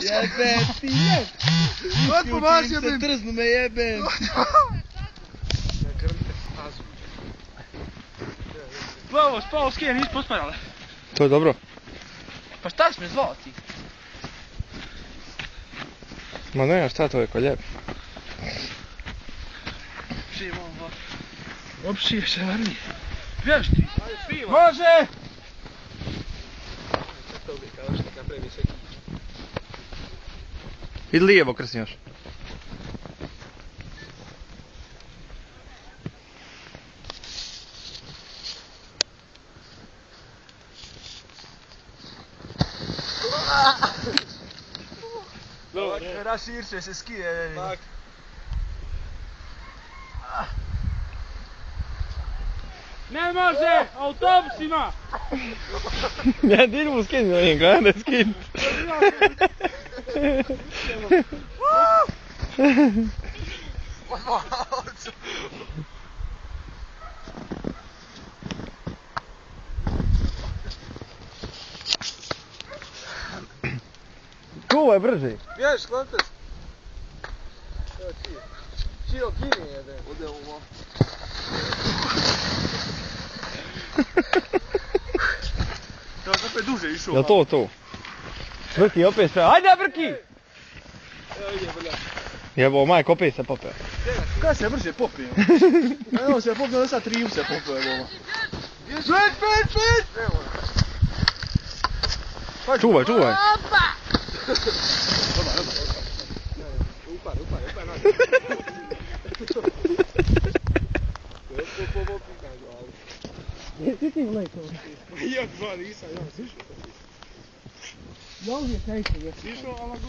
Jebem ti, jeb! Od pomaži jebem! Trznu me jebem! Spavo skije, nisi posparala. To je dobro. Pa šta si me zvao ti? Ma ne, šta to je ko lijep. Živo ovo. Opšije se vrni. Vješ ti? Može! Idi lijevo Krsin još. Raširče se skije. Tak. Ne može! Autobusima! Ja ti mu skin, ne gledaj skin. Čuvaj brže. Vješ, kontes. Evo čije. Čio gini jede. Ode ovo. To je opet duže išao. Jel to? Brki opet sve. Ajde Brki! Evo ide, blja. Jebo, majko opet se popeo. Kaj se brže popio? Evo se popio, da sad triju se popio, evo. Pet! Evo. Čuvaj. Upad, Jesi ti mleko? Ja, nisam, slišao. Ja uvijek neću. Slišao, ali